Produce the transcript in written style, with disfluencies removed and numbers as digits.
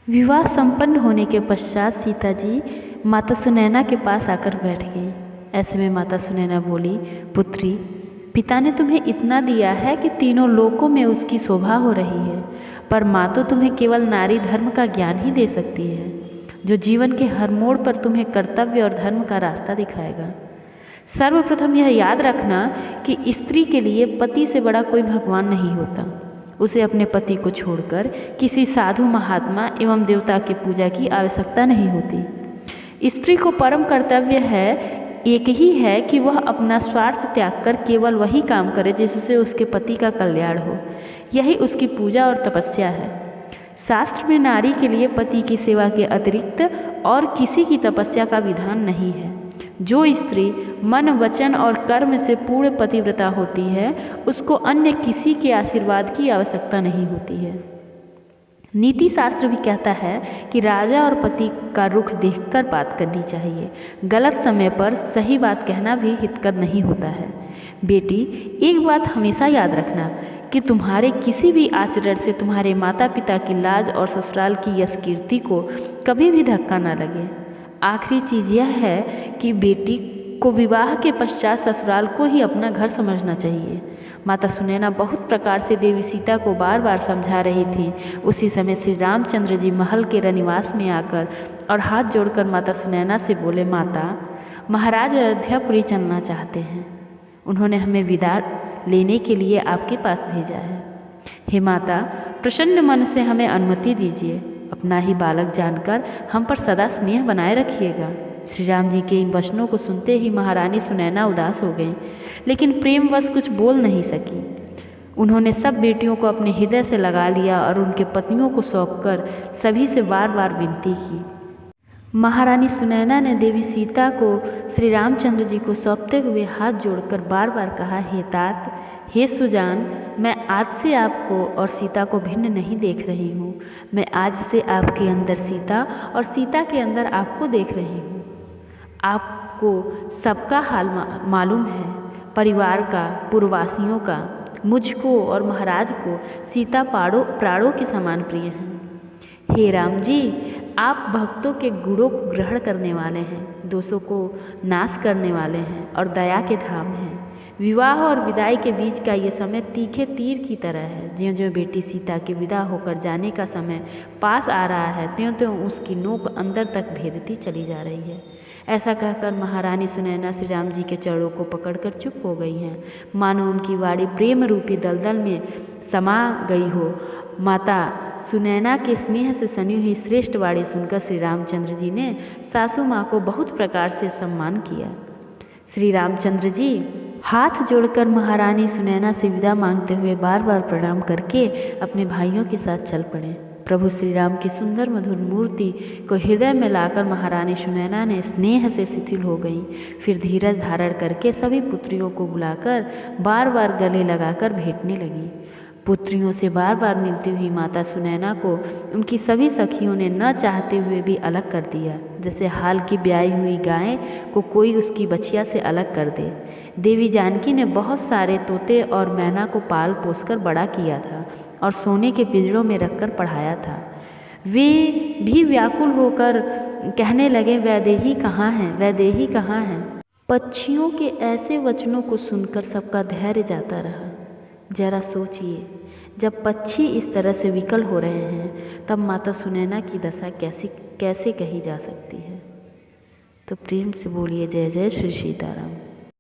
विवाह संपन्न होने के पश्चात सीता जी माता सुनैना के पास आकर बैठ गई। ऐसे में माता सुनैना बोली, पुत्री, पिता ने तुम्हें इतना दिया है कि तीनों लोकों में उसकी शोभा हो रही है, पर माँ तो तुम्हें केवल नारी धर्म का ज्ञान ही दे सकती है, जो जीवन के हर मोड़ पर तुम्हें कर्तव्य और धर्म का रास्ता दिखाएगा। सर्वप्रथम यह याद रखना कि स्त्री के लिए पति से बड़ा कोई भगवान नहीं होता। उसे अपने पति को छोड़कर किसी साधु महात्मा एवं देवता की पूजा की आवश्यकता नहीं होती। स्त्री को परम कर्तव्य है एक ही है कि वह अपना स्वार्थ त्याग कर केवल वही काम करे जिससे उसके पति का कल्याण हो। यही उसकी पूजा और तपस्या है। शास्त्र में नारी के लिए पति की सेवा के अतिरिक्त और किसी की तपस्या का विधान नहीं है। जो स्त्री मन, वचन और कर्म से पूर्ण पतिव्रता होती है, उसको अन्य किसी के आशीर्वाद की आवश्यकता नहीं होती है। नीति शास्त्र भी कहता है कि राजा और पति का रुख देखकर बात करनी चाहिए। गलत समय पर सही बात कहना भी हितकर नहीं होता है। बेटी, एक बात हमेशा याद रखना कि तुम्हारे किसी भी आचरण से तुम्हारे माता पिता की लाज और ससुराल की यश कीर्ति को कभी भी धक्का न लगे। आखिरी चीज़ यह है कि बेटी को विवाह के पश्चात ससुराल को ही अपना घर समझना चाहिए। माता सुनैना बहुत प्रकार से देवी सीता को बार बार समझा रही थी। उसी समय श्री रामचंद्र जी महल के रनिवास में आकर और हाथ जोड़कर माता सुनैना से बोले, माता, महाराज अयोध्यापुरी चलना चाहते हैं। उन्होंने हमें विदा लेने के लिए आपके पास भेजा है। हे माता, प्रसन्न मन से हमें अनुमति दीजिए। अपना ही बालक जानकर हम पर सदा स्नेह बनाए रखिएगा। श्री राम जी के इन वचनों को सुनते ही महारानी सुनैना उदास हो गई, लेकिन प्रेमवश कुछ बोल नहीं सकी। उन्होंने सब बेटियों को अपने हृदय से लगा लिया और उनके पतियों को सौंपकर सभी से बार बार विनती की। महारानी सुनैना ने देवी सीता को श्री रामचंद्र जी को सौंपते हुए हाथ जोड़कर बार बार कहा, हे तात, हे सुजान, मैं आज से आपको और सीता को भिन्न नहीं देख रही हूँ। मैं आज से आपके अंदर सीता और सीता के अंदर आपको देख रही हूँ। आपको सबका हाल मालूम है, परिवार का, पूर्ववासियों का। मुझको और महाराज को सीता प्राणों के समान प्रिय हैं। हे राम जी, आप भक्तों के गुणों को ग्रहण करने वाले हैं, दोषों को नाश करने वाले हैं और दया के धाम हैं। विवाह और विदाई के बीच का ये समय तीखे तीर की तरह है। ज्यों ज्यों बेटी सीता के विदा होकर जाने का समय पास आ रहा है, त्यों त्यों उसकी नोक अंदर तक भेदती चली जा रही है। ऐसा कहकर महारानी सुनैना श्री राम जी के चरणों को पकड़कर चुप हो गई हैं, मानो उनकी वाणी प्रेम रूपी दलदल में समा गई हो। माता सुनैना के स्नेह से सनी हुई श्रेष्ठ वाणी सुनकर श्री रामचंद्र जी ने सासू माँ को बहुत प्रकार से सम्मान किया। श्री रामचंद्र जी हाथ जोड़कर महारानी सुनैना से विदा मांगते हुए बार बार प्रणाम करके अपने भाइयों के साथ चल पड़े। प्रभु श्री राम की सुंदर मधुर मूर्ति को हृदय में लाकर महारानी सुनैना ने स्नेह से शिथिल हो गई। फिर धीरज धारण करके सभी पुत्रियों को बुलाकर बार बार गले लगाकर भेंटने लगी। पुत्रियों से बार बार मिलती हुई माता सुनैना को उनकी सभी सखियों ने न चाहते हुए भी अलग कर दिया, जैसे हाल की ब्याई हुई गाय को कोई उसकी बछिया से अलग कर दे। देवी जानकी ने बहुत सारे तोते और मैना को पाल पोसकर बड़ा किया था और सोने के पिंजरों में रखकर पढ़ाया था। वे भी व्याकुल होकर कहने लगे, वैदेही कहाँ है, वैदेही कहाँ है। पक्षियों के ऐसे वचनों को सुनकर सबका धैर्य जाता रहा। जरा सोचिए, जब पक्षी इस तरह से विकल हो रहे हैं, तब माता सुनैना की दशा कैसे कही जा सकती है। तो प्रेम से बोलिए, जय जय श्री सीताराम।